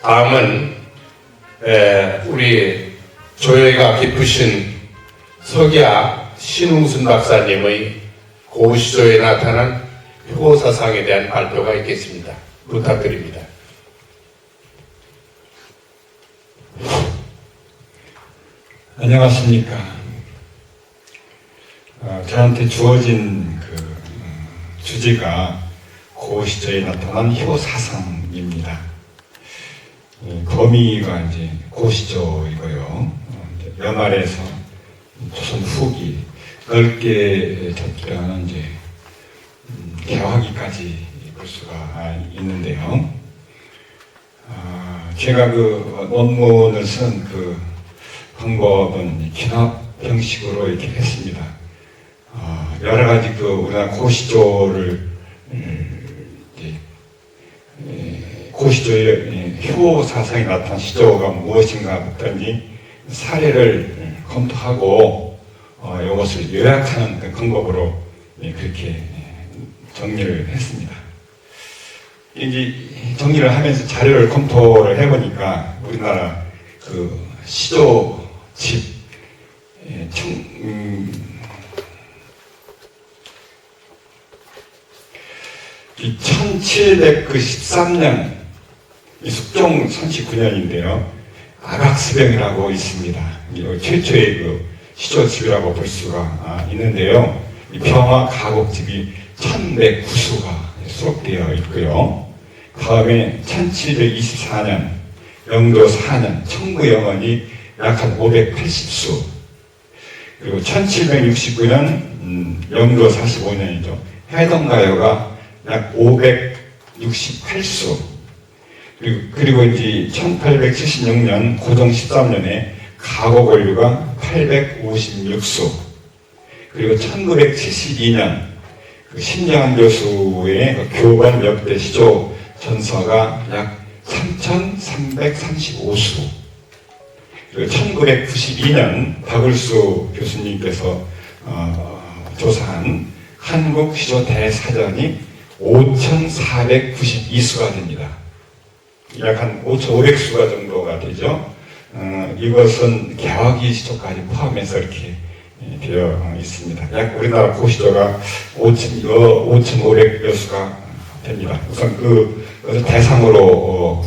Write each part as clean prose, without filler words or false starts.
다음은 우리 조예가 깊으신 석야 신웅순 박사님의 고시조에 나타난 효사상에 대한 발표가 있겠습니다. 부탁드립니다. 안녕하십니까. 저한테 주어진 주제가 고시조에 나타난 효사상입니다. 거미가 이제 고시조이고요. 연말에서 조선 후기 넓게 접근하는 이제 개화기까지 볼 수가 있는데요. 제가 논문을 쓴 방법은 기납 형식으로 이렇게 했습니다. 여러 가지 우리나라 고시조를 고시조의 효 사상이 나타난 시조가 무엇인가 했더니 사례를 검토하고 이것을 요약하는 방법으로 그렇게 정리를 했습니다. 이제 정리를 하면서 자료를 검토를 해보니까 우리나라 시조집 1713년 숙종 39년인데요. 아각스병이라고 있습니다. 최초의 시조집이라고 볼 수가 있는데요. 병화 가곡집이 1109수가 수록되어 있고요. 다음에 1724년 영조 4년 청구영원이 약 한 580수, 그리고 1769년 영조 45년이죠. 해동가요가 약 568수, 그리고 이제 1876년 고종 13년에 가곡원류가 856수, 그리고 1972년 신재환 교수의 교반 역대 시조 전서가 약 3335수, 그리고 1992년 박을수 교수님께서 조사한 한국 시조 대사전이 5492수가 됩니다. 약 한 5500수가 정도가 되죠. 이것은 개화기 시조까지 포함해서 이렇게 되어 있습니다. 약 우리나라 고시조가 5500여 수가 됩니다. 우선 대상으로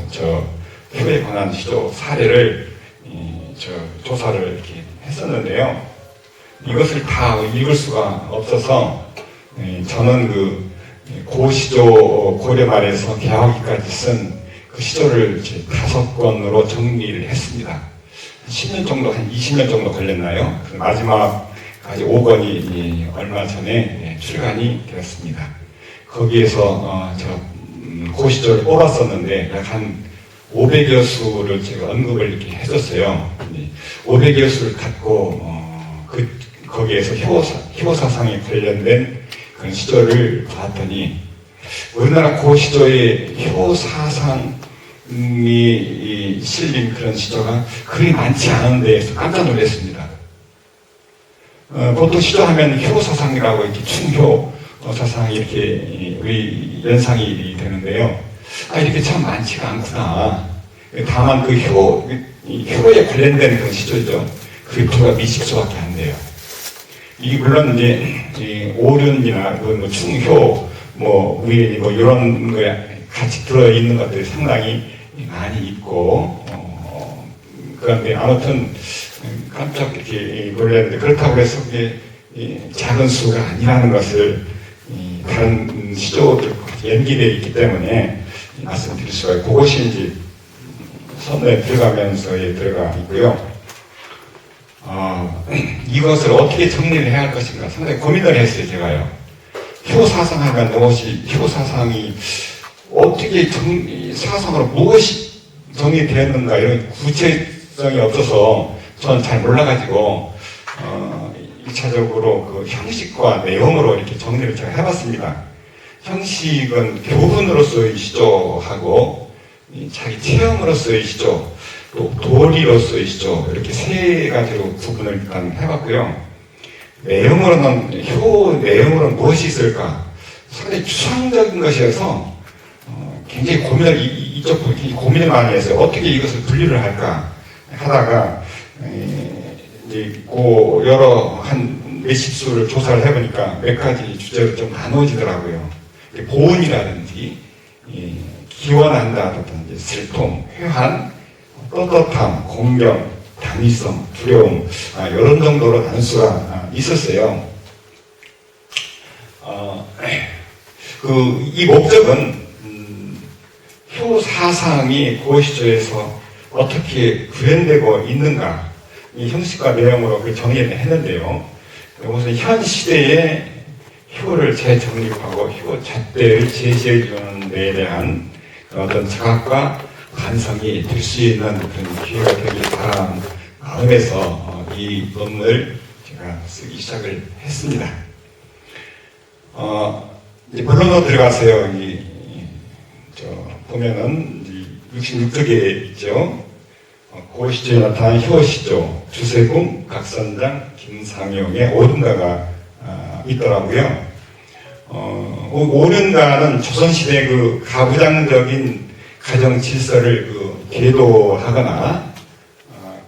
효에 관한 시조 사례를 조사를 이렇게 했었는데요. 이것을 다 읽을 수가 없어서 저는 고시조 고려 말에서 개화기까지 쓴 시조를 5권으로 정리를 했습니다. 10년 정도, 한 20년 정도 걸렸나요? 마지막까지 5권이 얼마 전에 출간이 되었습니다. 거기에서 고시조를 뽑았었는데 약 한 500여 수를 제가 언급을 이렇게 해줬어요. 500여 수를 갖고 거기에서 효사상에 관련된 그런 시조를 봤더니 우리나라 고시조의 효사상이 실린 그런 시조가 그리 많지 않은데 깜짝 놀랐습니다. 보통 시조하면 효사상이라고 이렇게 충효 사상이 이렇게 우리 연상이 되는데요. 이렇게 참 많지가 않구나. 다만 효에 관련된 그 시조죠. 그게 불과 미식수밖에 안 돼요. 이게 물론 이제 오륜이나 충효, 우리 이런 거에 같이 들어있는 것들이 상당히 많이 있고, 그런데 아무튼 깜짝 이렇게 놀랐는데, 그렇다고 해서 그게 작은 수가 아니라는 것을 다른 시조들과 연기되어 있기 때문에 말씀드릴 수가 있고, 그것이 이제 선에 들어가면서에 들어가 있고요. 이것을 어떻게 정리를 해야 할 것인가 상당히 고민을 했어요, 제가요. 효사상 하면 효사상이 어떻게 사상으로 무엇이 정리되었는가 이런 구체성이 없어서 저는 잘 몰라가지고 1차적으로 형식과 내용으로 이렇게 정리를 제가 해봤습니다. 형식은 교훈으로서의 시조하고 자기 체험으로서의 시조, 또 도리로서의 시조, 이렇게 세 가지로 구분을 일단 해봤고요. 내용으로는, 효 내용으로는 무엇이 있을까? 상당히 추상적인 것이어서 굉장히 이쪽 굉장히 고민을 많이 했어요. 어떻게 이것을 분류를 할까 하다가 이제 여러 한 몇십 수를 조사를 해보니까 몇 가지 주제로 좀 나눠지더라고요. 보온이라든지 기원한다든지 슬픔, 회한, 떳떳함, 공경, 당위성, 두려움, 이런 정도로 나눌 수가 있었어요. 이 목적은 효 사상이 고시조에서 어떻게 구현되고 있는가, 이 형식과 내용으로 정리를 했는데요. 우선 현 시대의 효를 재정립하고 효 잣대를 제시해 주는 데에 대한 어떤 자각과 반성이 될 수 있는 그런 기회가 되길 바라는 마음에서 이 논문을 제가 쓰기 시작을 했습니다. 이제 본론으로 들어가세요. 보면은 66쪽에 있죠. 고시조에 나타난 효시조, 주세궁, 각선장, 김상용의 오륜가가 있더라고요. 오륜가는 조선시대 그 가부장적인 가정 질서를 계도하거나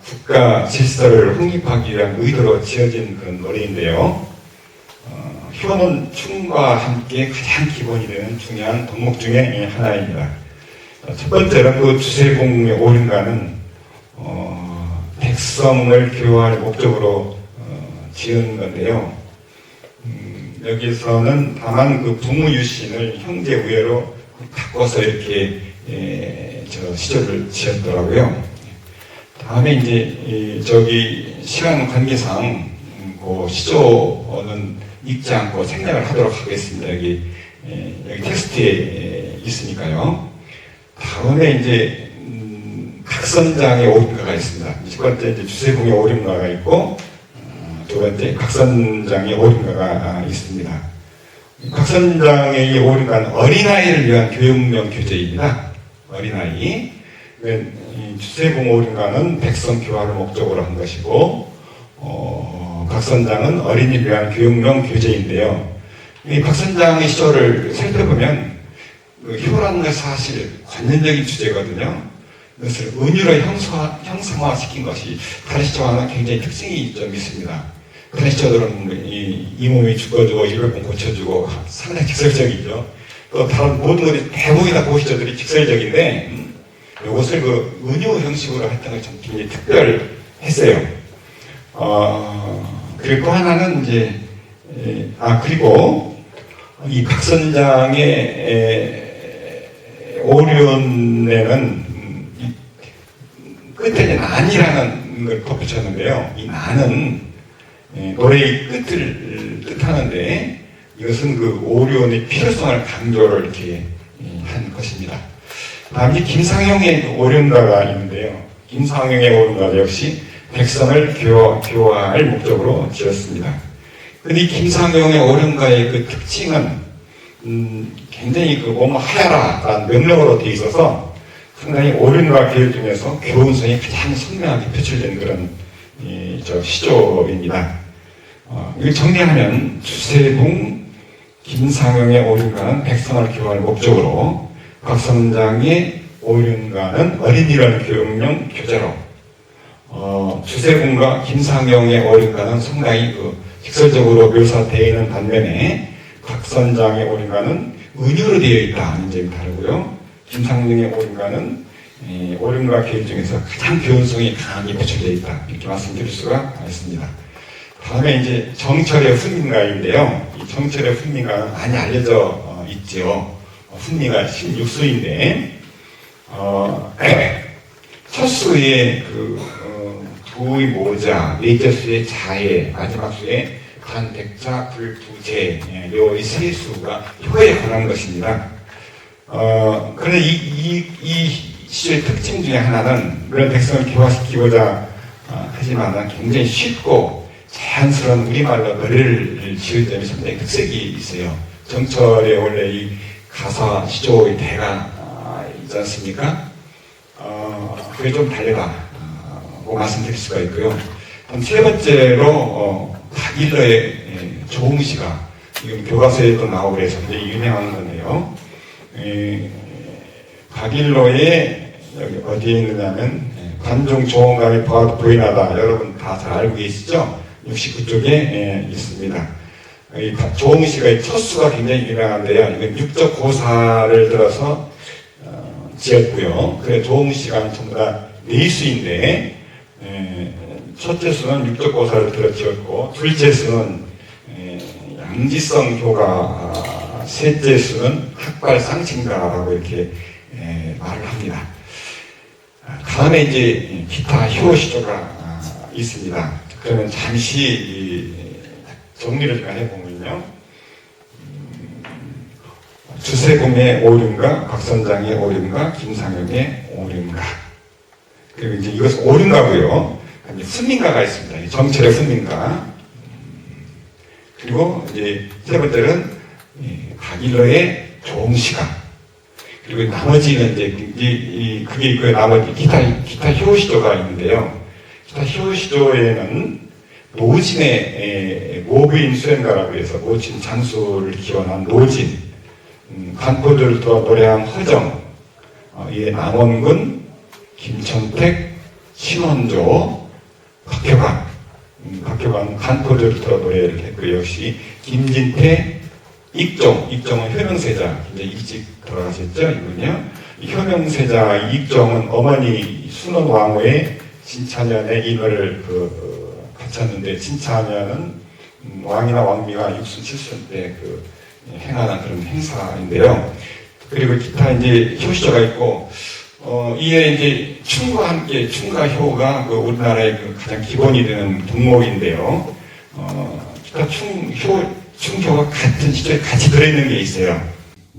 국가 질서를 확립하기 위한 의도로 지어진 그런 노래인데요. 효는 춤과 함께 가장 기본이 되는 중요한 덕목 중에 하나입니다. 첫 번째는 그 주세궁의 오륜가는 백성을 교화할 목적으로 지은 건데요. 여기서는 다만 그 부모 유신을 형제 우애로 바꿔서 이렇게 시조를 지었더라고요. 다음에 이제 시간 관계상 그 시조는 읽지 않고 생략을 하도록 하겠습니다. 여기 텍스트에 있으니까요. 다음에 이제 각선장의 오륜가가 있습니다. 첫 번째 이제 주세궁의 오륜가가 있고, 두 번째 각선장의 오륜가가 있습니다. 각선장의 이 오륜가는 어린아이를 위한 교육용 교재입니다. 어린아이. 주세궁 오륜가는 백성 교화를 목적으로 한 것이고, 각선장은 어린이를 위한 교육용 교재인데요. 이 각선장의 시조를 살펴보면 효라는 것은 사실 관념적인 주제거든요. 그것을 은유로 형상화시킨 것이 다른 시조와는 굉장히 특징이 좀 있습니다. 다른 시조들은 이 몸이 죽어주고 이를 고쳐주고 상당히 직설적이죠. 또 다른 모든 것이 대부분이 다 고시조들이 직설적인데 이것을 은유 형식으로 했던 것이 좀 굉장히 특별했어요. 그리고 또 하나는 이제 그리고 이 각선장의 오륜에는 끝에 난이라는 걸 덧붙였는데요. 이 난은 노래의 끝을 뜻하는데 이것은 그 오륜의 필요성을 강조를 이렇게 한 것입니다. 다음에 김상용의 오륜가가 있는데요. 김상용의 오륜가 역시 백성을 교화할 목적으로 지었습니다. 근데 이 김상용의 오륜가의 그 특징은 굉장히 뭐뭐 하여라라는 명령어로 되어 있어서 상당히 오륜가 계열 중에서 교훈성이 가장 선명하게 표출된 그런 시조입니다. 이걸 정리하면 주세궁, 김상용의 오륜가는 백성을 교화할 목적으로, 각선장의 오륜가는 어린이를 교육용 교재로, 주세궁과 김상용의 오륜가는 상당히 직설적으로 묘사되어 있는 반면에 각선장의 오륜가는 은유로 되어 있다는 점이 다르고요. 김상용의 오륜가는 오륜가 계열 중에서 가장 교훈성이 강하게 표출되어 있다, 이렇게 말씀드릴 수가 있습니다. 다음에 이제 정철의 훈민가인데요. 이 정철의 훈민가는 많이 알려져 있죠. 훈민가 16수인데 첫 수의 부의 모자, 넷째 수의 자해, 마지막 수의 단백자, 불부재, 이 세 수가 효에 관한 것입니다. 그런데 이 시의 특징 중에 하나는 그런 백성을 교화시키고자 하지만 굉장히 쉽고 자연스러운 우리말로 노래를 지을 점이 상당히 특색이 있어요. 정철의 원래 이 가사 시조의 대가 있지 않습니까? 그게 좀 다르다고 말씀드릴 수가 있고요. 세 번째로 박일러의 조홍시가 지금 교과서에도 나오고 그래서 굉장히 유명한 건데요. 박일러의 여기 어디에 있느냐면 관중 조홍감이 부인하다, 여러분 다 잘 알고 계시죠? 69쪽에 있습니다. 이 조홍시가 첫 수가 굉장히 유명한데요. 이건 육적 고사를 들어서 지었고요. 그래 조홍시가 전부 다 네수인데 첫째 수는 육적 고사를 들어 지었고, 둘째 수는 양지성 효가, 셋째 수는 학발 쌍친가라고 이렇게 말을 합니다. 다음에 이제 기타 효시조가 있습니다. 그러면 잠시 정리를 좀 해보면요. 주세공의 오륜가, 박선장의 오륜가, 김상혁의 오륜가. 그리고 이제 이것은 오륜가고요. 순민가가 있습니다. 정철의 순민가. 그리고 이제 세 번째는 박일러의 조홍시가. 그리고 나머지는 이제 그게 있고요. 나머지 기타 효시조가 있는데요. 기타 효시조에는 노진의 모부인 수행가라고 해서 노진 장수를 기원한 노진, 간포들을 노래한 허정, 예, 남원군, 김천택, 신원조, 박효관 간포들을 노래를 했고요. 역시 김진태, 익종은 효명세자, 이제 일찍 돌아가셨죠, 이분요. 효명세자 익종은 어머니 순원왕후의 진차년에 인허를 바쳤는데, 진차년은 왕이나 왕비가 6순, 7순 때 행하는 그런 행사인데요. 그리고 기타 이제 효시조가 있고, 이에 이제 춤과 함께, 춤과 효가 우리나라의 가장 기본이 되는 덕목인데요. 기타 춤효가 같은 시조에 같이 들어있는 게 있어요.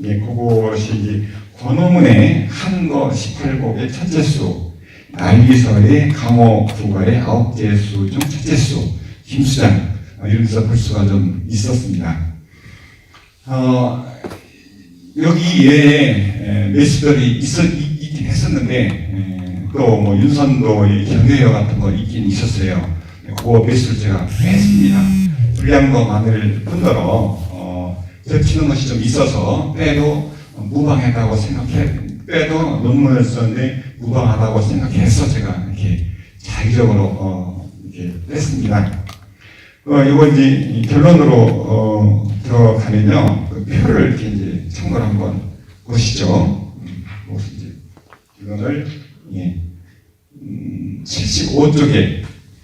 예, 그것이 이제 권호문의 한거 18곡의 첫째 수, 날기설의 강호 국가의 9째 수 중 첫째 수, 김수장, 이런 데서 볼 수가 좀 있었습니다. 여기 외에 메시들이 있긴 했었는데, 또 뭐 윤선도의 경외여 같은 거 있긴 있었어요. 그거 메시를 제가 뺐습니다. 불량거만을 뿐더러 겹치는 것이 좀 있어서 빼도 무방하다고 빼도 논문을 썼는데 무방하다고 생각해서 제가 이렇게 자기적으로 이렇게 뺐습니다. 이거 이제 결론으로 들어가면요, 그 표를 이렇게 이제 참고를 한번 보시죠. 이제 이거를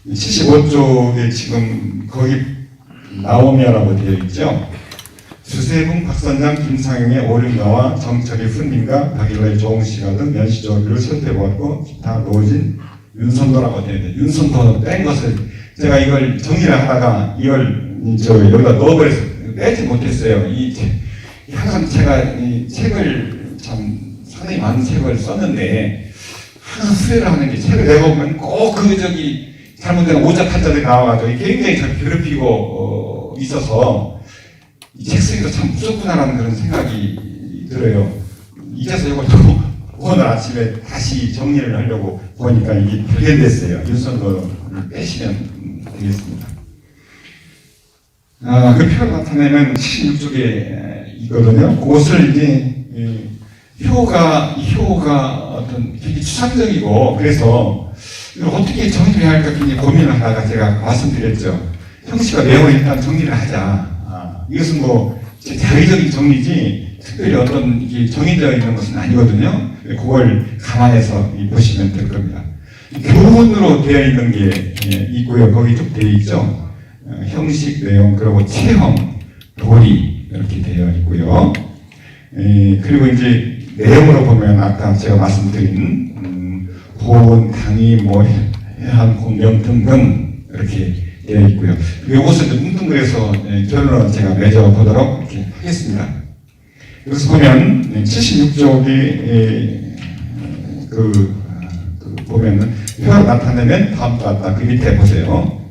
75쪽에 지금 거기 나오며라고 되어 있죠. 주세붕, 박선장, 김상영의 오륜가와 정철이 훈민가, 박일러의 조홍시가 등 면시조기를 선택해보았고, 기타 노진, 윤선도라고 되어 있는데, 윤선도 뺀 것을 제가 이걸 정리를 하다가 이걸 여기다 넣어버려서 빼지 못했어요. 항상 제가 이 책을 상당히 많은 책을 썼는데, 항상 후회를 하는 게, 책을 내보면 꼭 잘못된 오작팔자들이 나와가지고 굉장히 저를 괴롭히고 있어서, 이 책 쓰기도 참 무섭구나라는 그런 생각이 들어요. 이제서 이걸 또 오늘 아침에 다시 정리를 하려고 보니까 이게 발견됐어요. 윤선도를 빼시면 되겠습니다. 그 표를 나타내면 76쪽에 있거든요. 그것을 이제 효가 어떤 되게 추상적이고, 그래서 이걸 어떻게 정리를 할까 굉장히 고민을 하다가 제가 말씀드렸죠. 형씨가 내용을 일단 정리를 하자. 이것은 뭐 자의적인 정리지 특별히 어떤 이게 정의되어 있는 것은 아니거든요. 그걸 감안해서 보시면 될 겁니다. 교훈으로 되어 있는 게 있고요. 거기 쭉 되어 있죠. 형식 내용, 그리고 체험, 도리 이렇게 되어 있고요. 그리고 이제 내용으로 보면 아까 제가 말씀드린 보훈, 강의, 해안 공경 등등 이렇게 되어 있고요. 이것을 뭉뚱그려서 결론을 제가 맺어보도록 이렇게 하겠습니다. 여기서 보면 76쪽이 보면은 표를 나타내면 다음과 같다. 그 밑에 보세요.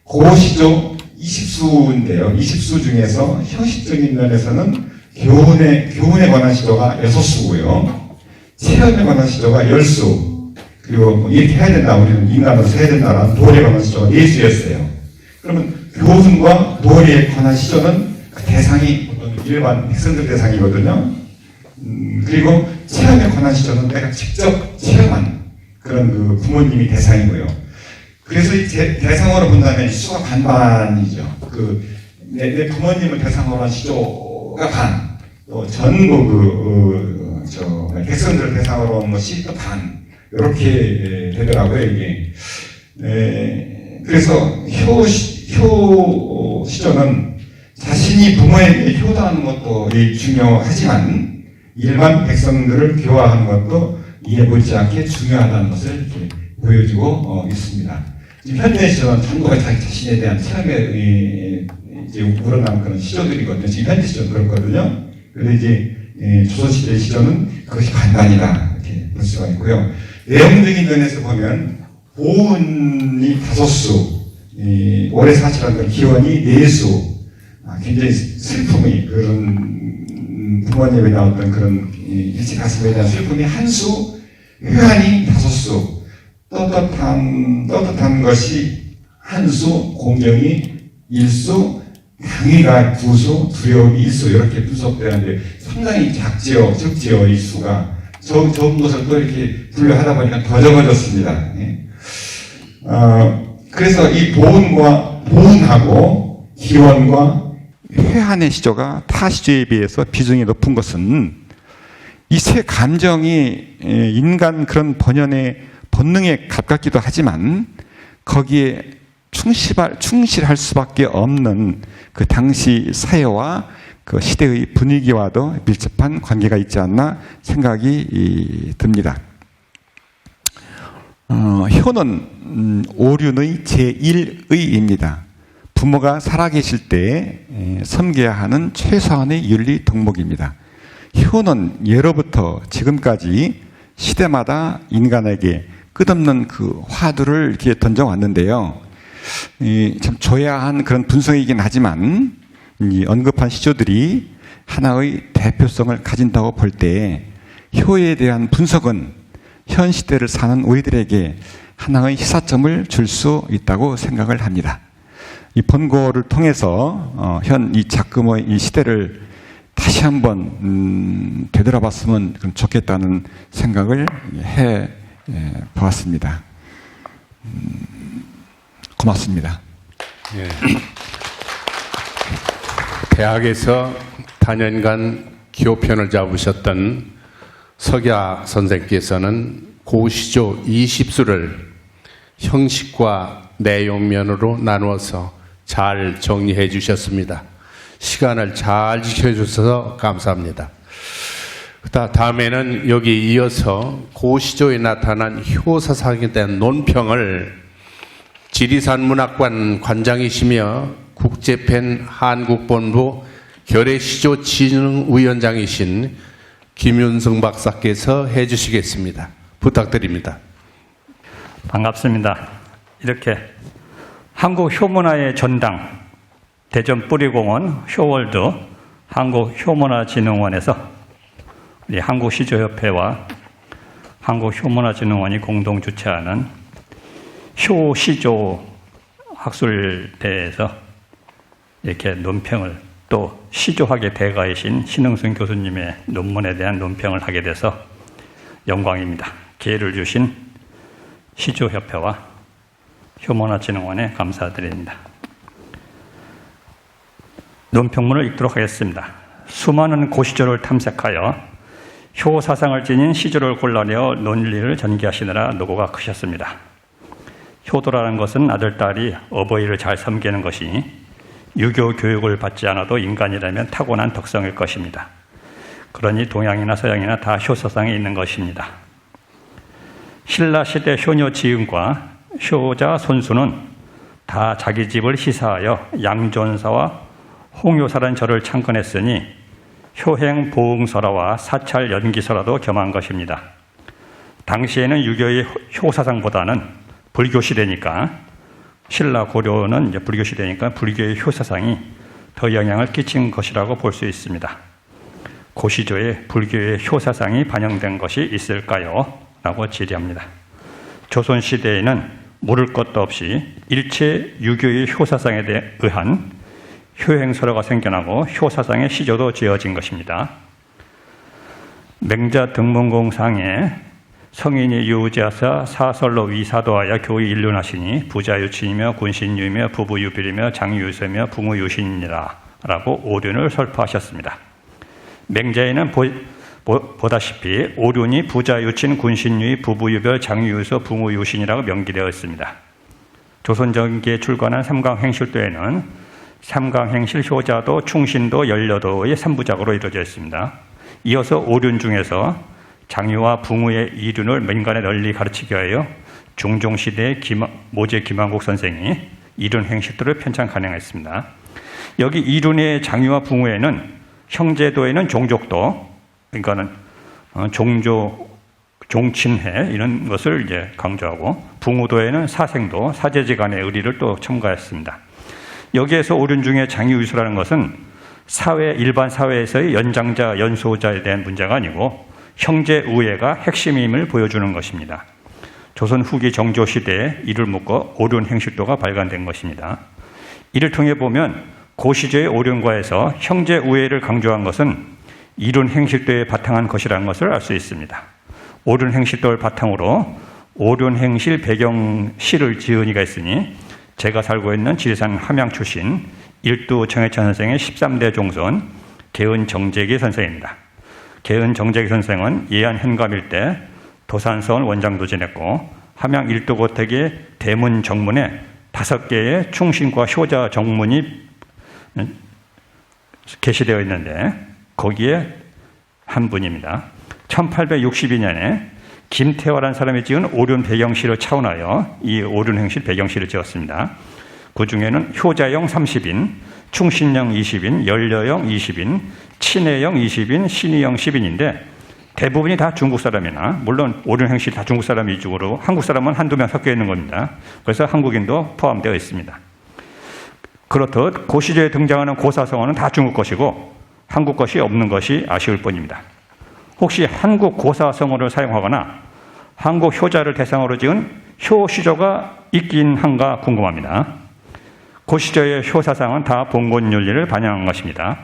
고시조 20수인데요. 20수 중에서 형식적인 면에서는 교훈에 관한 시조가 6수고요. 체험에 관한 시조가 10수. 그리고 뭐 이렇게 해야 된다, 우리는 인간으로서 해야 된다라는 도리에 관한 시조가 예수였어요. 그러면 교훈과 도리에 관한 시조는 그 대상이 어떤 일반 백성들 대상이거든요. 그리고 체험에 관한 시조는 내가 직접 체험한 그런 그 부모님이 대상이고요. 그래서 이 대상으로 본다면 시조가 반반이죠. 내 부모님을 대상으로 한 시조가 반, 또 전부 백성들을 대상으로 한 것이 또 반, 이렇게 되더라고요, 이게. 그래서 효 시조는 자신이 부모에게 효도하는 것도 중요하지만 일반 백성들을 교화하는 것도 이에 못지않게 중요하다는 것을 이렇게 보여주고 있습니다. 지금 현대 시조는 전부가 자기 자신에 대한 체험에 이제 우러나온 그런 시조들이거든요. 지금 현대 시조는 그렇거든요. 그런데 이제 조선시대 시조는 그것이 반반이다, 이렇게 볼 수가 있고요. 내용적인 면에서 보면 보은이 5수, 오래 사시라는 건 기원이 4수, 굉장히 슬픔이 그런 부모님에 나왔던 그런 일찍 가슴에 대한 슬픔이 1수, 회한이 5수, 떳떳한 것이 1수, 공경이 1수, 당위가 9수, 두려움이 1수, 이렇게 분석되는데 상당히 적지요, 이 수가. 적은 것을 또 이렇게 분류하다 보니까 더 적어졌습니다. 그래서 이 보은하고 기원과 회한의 시조가 타 시조에 비해서 비중이 높은 것은 이 세 감정이 인간 그런 번연의 본능에 가깝기도 하지만 거기에 충실할 수밖에 없는 그 당시 사회와 그 시대의 분위기와도 밀접한 관계가 있지 않나 생각이 듭니다. 효는 오륜의 제1의입니다. 부모가 살아계실 때 섬겨야 하는 최소한의 윤리 덕목입니다. 효는 예로부터 지금까지 시대마다 인간에게 끝없는 그 화두를 이렇게 던져왔는데요. 참 조야한 그런 분석이긴 하지만 이 언급한 시조들이 하나의 대표성을 가진다고 볼 때 효에 대한 분석은 현 시대를 사는 우리들에게 하나의 시사점을 줄 수 있다고 생각을 합니다. 이 본고를 통해서 현 이 작금의 이 시대를 다시 한번 되돌아봤으면 좋겠다는 생각을 해 보았습니다. 고맙습니다. 예. 대학에서 단연간 교편을 잡으셨던 석야 선생께서는 고시조 20수를 형식과 내용면으로 나누어서 잘 정리해 주셨습니다. 시간을 잘 지켜주셔서 감사합니다. 다음에는 여기 이어서 고시조에 나타난 효사상에 대한 논평을 지리산문학관 관장이시며 국제팬 한국본부 결의시조진흥위원장이신 김윤승 박사께서 해주시겠습니다. 부탁드립니다. 반갑습니다. 이렇게 한국효문화의 전당 대전 뿌리공원 효월드 한국효문화진흥원에서 우리 한국시조협회와 한국효문화진흥원이 공동 주최하는 효시조 학술대회에서 이렇게 논평을 또 시조학의 대가이신 신흥순 교수님의 논문에 대한 논평을 하게 돼서 영광입니다. 기회를 주신 시조협회와 효문화진흥원에 감사드립니다. 논평문을 읽도록 하겠습니다. 수많은 고시조를 탐색하여 효사상을 지닌 시조를 골라내어 논리를 전개하시느라 노고가 크셨습니다. 효도라는 것은 아들, 딸이 어버이를 잘 섬기는 것이니 유교 교육을 받지 않아도 인간이라면 타고난 덕성일 것입니다. 그러니 동양이나 서양이나 다 효사상에 있는 것입니다. 신라시대 효녀 지은과 효자 손수는 다 자기 집을 시사하여 양존사와 홍요사라는 절을 창건했으니 효행 보응설화와 사찰 연기설화도 겸한 것입니다. 당시에는 유교의 효사상보다는 불교 시대니까, 신라 고려는 이제 불교 시대니까 불교의 효사상이 더 영향을 끼친 것이라고 볼 수 있습니다. 고시조에 불교의 효사상이 반영된 것이 있을까요? 라고 질의합니다. 조선시대에는 모를 것도 없이 일체 유교의 효사상에 의한 효행설화가 생겨나고 효사상의 시조도 지어진 것입니다. 맹자 등문공상에 성인이 유지하사 사설로 위사도하여 교의 일륜하시니 부자유친이며 군신유이며 부부유빌이며 장유유세며 붕우유신이라 라고 오륜을 설파하셨습니다. 맹자에는 보다시피 오륜이 부자유친, 군신유의, 부부유별, 장유유서, 붕우유신이라고 명기되어 있습니다. 조선전기에 출간한 삼강행실도에는 삼강행실 효자도, 충신도, 연려도의 3부작으로 이루어져 있습니다. 이어서 오륜 중에서 장유와 붕우의 이륜을 민간에 널리 가르치기 위하여 중종시대의 모제 김한국 선생이 이륜 행실도를 편찬 가능했습니다. 여기 이륜의 장유와 붕우에는 형제도에는 종족도, 그러니까는 종조, 종친해 이런 것을 이제 강조하고, 붕우도에는 사생도, 사제지간의 의리를 또 첨가했습니다. 여기에서 오륜 중에 장유유수라는 것은 일반 사회에서의 연장자, 연소자에 대한 문제가 아니고 형제 우애가 핵심임을 보여주는 것입니다. 조선 후기 정조 시대에 이를 묶어 오륜 행실도가 발간된 것입니다. 이를 통해 보면 고시제의 오륜과에서 형제 우애를 강조한 것은 이륜 행실도에 바탕한 것이라는 것을 알 수 있습니다. 오륜 행실도를 바탕으로 오륜 행실 배경시를 지은 이가 있으니 제가 살고 있는 지리산 함양 출신 일두 정해찬 선생의 13대 종손 개은 정재기 선생입니다. 개은 정재기 선생은 예안 현감일 때 도산성을 원장도 지냈고 함양 일두 고택의 대문 정문에 5개의 충신과 효자 정문이 게시되어 있는데 거기에 한 분입니다. 1862년에 김태화라는 사람이 지은 오륜 배경시를 차원하여 이 오륜 행실 배경시를 지었습니다. 그 중에는 효자형 30인, 충신형 20인, 연려형 20인, 친애형 20인, 신의형 10인인데 대부분이 다 중국 사람이나, 물론 오륜 행실 다 중국 사람 위주로 한국 사람은 한두 명 섞여 있는 겁니다. 그래서 한국인도 포함되어 있습니다. 그렇듯 고시제에 등장하는 고사성어는 다 중국 것이고 한국 것이 없는 것이 아쉬울 뿐입니다. 혹시 한국 고사성어를 사용하거나 한국 효자를 대상으로 지은 효시조가 있긴 한가 궁금합니다. 고시조의 효사상은 다 봉건윤리를 반영한 것입니다.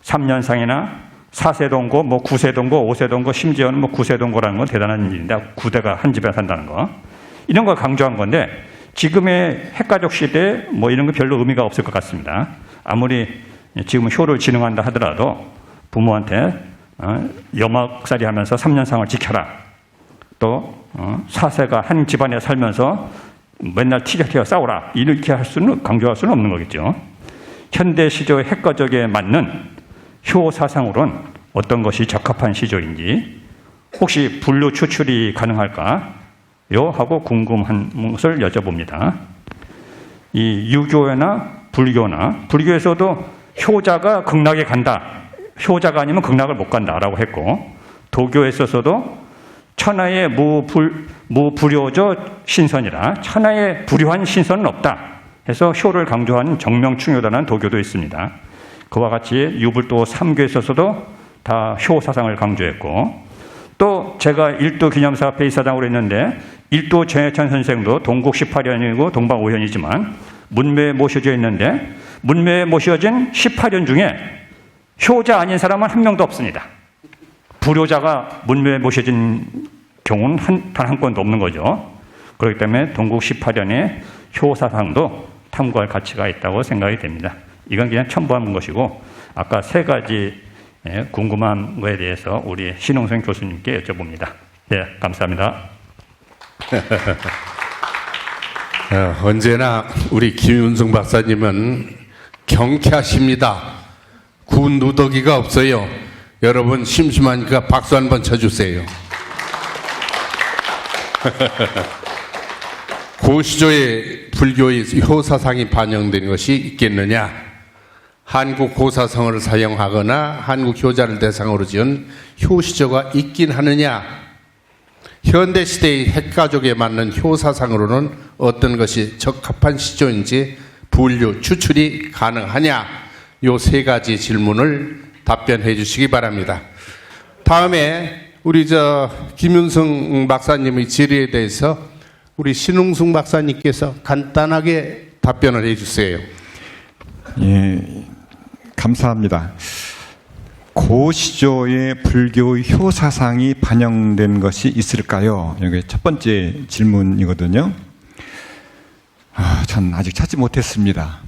3년상이나 4세동고, 9세동고, 5세동고, 심지어는 9세동고라는 건 대단한 일인데 9대가 한 집에 산다는 거. 이런 걸 강조한 건데 지금의 핵가족 시대에 이런 거 별로 의미가 없을 것 같습니다. 아무리 지금 효를 진흥한다 하더라도 부모한테 여막살이 하면서 3년상을 지켜라. 또 4세가 한 집안에 살면서 맨날 티격태격 싸우라. 이렇게 강조할 수는 없는 거겠죠. 현대 시조의 핵가족에 맞는 효 사상으로는 어떤 것이 적합한 시조인지 혹시 분류 추출이 가능할까요? 하고 궁금한 것을 여쭤봅니다. 이 유교나 불교에서도 효자가 극락에 간다. 효자가 아니면 극락을 못 간다라고 했고, 도교에 있어서도 천하의 무불효저 신선이라 천하의 불효한 신선은 없다 해서 효를 강조한 정명충효다라는 도교도 있습니다. 그와 같이 유불도 3교에 있어서도 다 효 사상을 강조했고, 또 제가 일도 기념사 앞에 이사장으로 있는데 일도 정해찬 선생도 동국 18년이고 동방 5년이지만 문묘에 모셔져 있는데 문묘에 모셔진 18년 중에 효자 아닌 사람은 한 명도 없습니다. 불효자가 문묘에 모셔진 경우는 단 한 건도 없는 거죠. 그렇기 때문에 동국 18년의 효사상도 탐구할 가치가 있다고 생각이 됩니다. 이건 그냥 첨부한 것이고, 아까 3가지 궁금한 거에 대해서 우리 신홍생 교수님께 여쭤봅니다. 네, 감사합니다. 언제나 우리 김윤승 박사님은 경쾌하십니다. 군 누더기가 없어요. 여러분 심심하니까 박수 한번 쳐주세요. 고시조의 불교의 효사상이 반영된 것이 있겠느냐? 한국 고사성어를 사용하거나 한국 효자를 대상으로 지은 효시조가 있긴 하느냐? 현대시대의 핵가족에 맞는 효사상으로는 어떤 것이 적합한 시조인지 분류, 추출이 가능하냐? 요 3가지 질문을 답변해 주시기 바랍니다. 다음에 우리 김윤성 박사님의 질의에 대해서 우리 신흥숙 박사님께서 간단하게 답변을 해주세요. 예, 감사합니다. 고시조의 불교의 효사상이 반영된 것이 있을까요? 이게 첫 번째 질문이거든요. 전 아직 찾지 못했습니다.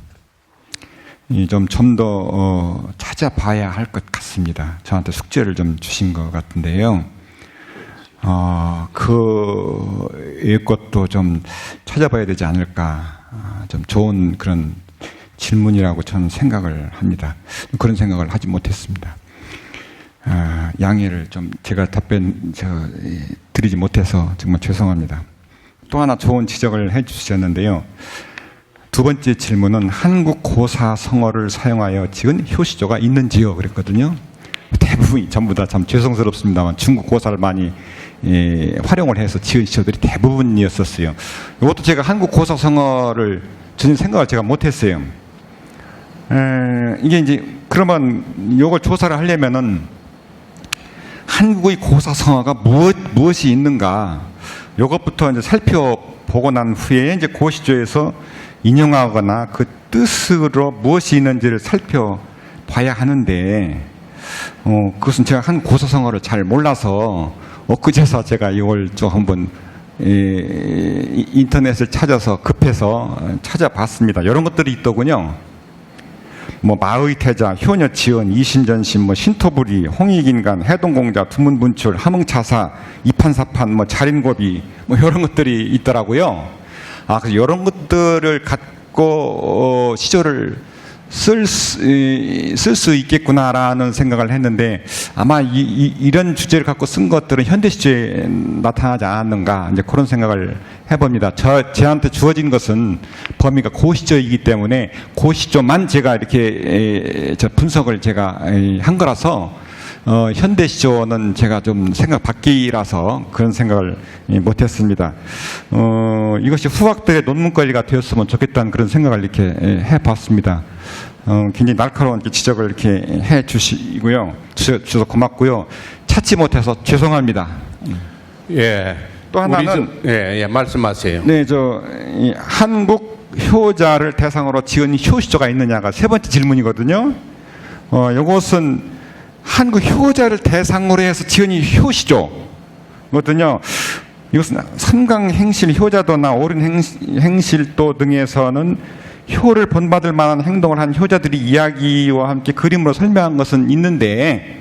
좀 더 찾아봐야 할 것 같습니다. 저한테 숙제를 좀 주신 것 같은데요. 그의 것도 좀 찾아봐야 되지 않을까. 좀 좋은 그런 질문이라고 저는 생각을 합니다. 그런 생각을 하지 못했습니다. 양해를 좀 제가 답변 드리지 못해서 정말 죄송합니다. 또 하나 좋은 지적을 해주셨는데요. 두 번째 질문은 한국 고사 성어를 사용하여 지은 효시조가 있는지요? 그랬거든요. 대부분이 전부 다 참 죄송스럽습니다만 중국 고사를 많이 활용을 해서 지은 시조들이 대부분이었었어요. 이것도 제가 한국 고사 성어를 전혀 생각을 제가 못했어요. 이게 이제 그러면 이걸 조사를 하려면은 한국의 고사 성어가 무엇이 있는가 이것부터 이제 살펴보고 난 후에 이제 고시조에서 인용하거나 그 뜻으로 무엇이 있는지를 살펴봐야 하는데 그것은 제가 한국 고사 성어를 잘 몰라서 엊그제서 제가 이걸 좀 한번 인터넷을 찾아서 급해서 찾아봤습니다. 이런 것들이 있더군요. 뭐 마의태자, 효녀지은, 이심전심, 뭐 신토부리, 홍익인간, 해동공자, 두문분출, 함흥차사, 이판사판, 뭐 자린고비, 뭐 이런 것들이 있더라고요. 그래서 이런 것들을 갖고 시조를 쓸 수 있겠구나라는 생각을 했는데 아마 이런 주제를 갖고 쓴 것들은 현대 시조에 나타나지 않았는가 이제 그런 생각을 해봅니다. 저한테 주어진 것은 범위가 고시조이기 때문에 고시조만 제가 이렇게 분석을 제가 한 거라서 현대 시조는 제가 좀 생각 밖이라서 그런 생각을 못했습니다. 이것이 후학들의 논문거리가 되었으면 좋겠다는 그런 생각을 이렇게 해봤습니다. 굉장히 날카로운 지적을 이렇게 해주시고요, 주셔서 고맙고요. 찾지 못해서 죄송합니다. 예. 또 하나는 예, 말씀하세요. 네, 한국 효자를 대상으로 지은 효시조가 있느냐가 세 번째 질문이거든요. 이것은 한국 효자를 대상으로 해서 지은 효시조거든요. 이것은 삼강행실 효자도나 옳은 행실도 등에서는 효를 본받을 만한 행동을 한 효자들이 이야기와 함께 그림으로 설명한 것은 있는데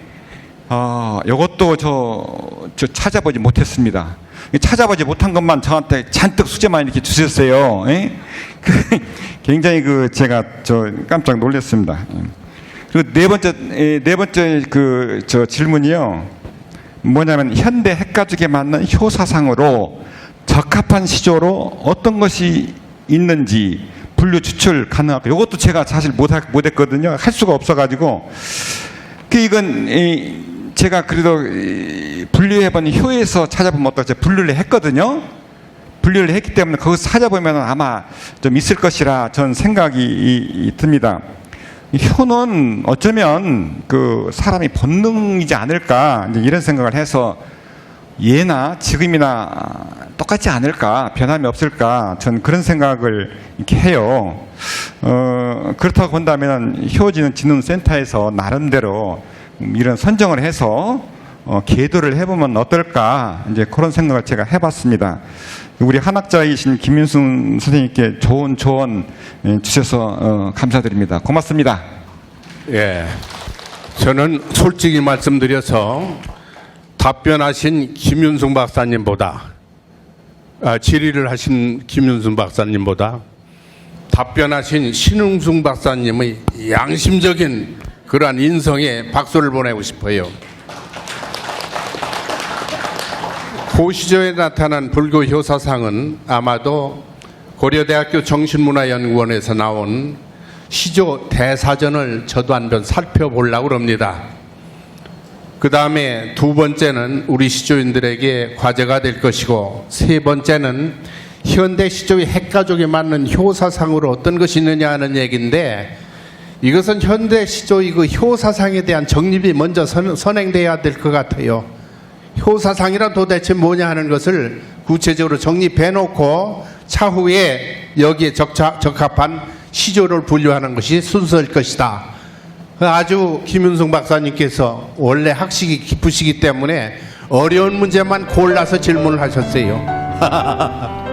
이것도 저 찾아보지 못했습니다. 찾아보지 못한 것만 저한테 잔뜩 숙제만 이렇게 주셨어요. 굉장히 제가 깜짝 놀랐습니다. 그리고 네 번째 질문이요. 뭐냐면 현대 핵가족에 맞는 효사상으로 적합한 시조로 어떤 것이 있는지 분류 추출 가능할까? 이것도 제가 사실 못했거든요. 할 수가 없어가지고. 이건 제가 그래도 분류해본 효에서 찾아보면 어떨지 분류를 했거든요. 분류를 했기 때문에 거기서 찾아보면 아마 좀 있을 것이라 저는 생각이 듭니다. 효는 어쩌면 사람이 본능이지 않을까 이제 이런 생각을 해서 예나 지금이나 똑같지 않을까, 변함이 없을까, 전 그런 생각을 이렇게 해요. 그렇다고 본다면 효지는 진흥센터에서 나름대로 이런 선정을 해서 계도를 해보면 어떨까, 이제 그런 생각을 제가 해봤습니다. 우리 한학자이신 김윤승 선생님께 좋은 조언 주셔서 감사드립니다. 고맙습니다. 예. 저는 솔직히 말씀드려서 답변하신 김윤승 박사님보다 질의를 하신 김윤승 박사님보다 답변하신 신흥숙 박사님의 양심적인 그러한 인성에 박수를 보내고 싶어요. 고시조에 나타난 불교 효사상은 아마도 고려대학교 정신문화연구원에서 나온 시조 대사전을 저도 한번 살펴보려고 합니다. 그 다음에 두 번째는 우리 시조인들에게 과제가 될 것이고, 세 번째는 현대 시조의 핵가족에 맞는 효사상으로 어떤 것이 있느냐 하는 얘기인데, 이것은 현대 시조의 효사상에 대한 정립이 먼저 선행돼야 될 것 같아요. 효사상이란 도대체 뭐냐 하는 것을 구체적으로 정립해 놓고 차후에 여기에 적합한 시조를 분류하는 것이 순서일 것이다. 아주 김윤승 박사님께서 원래 학식이 깊으시기 때문에 어려운 문제만 골라서 질문을 하셨어요.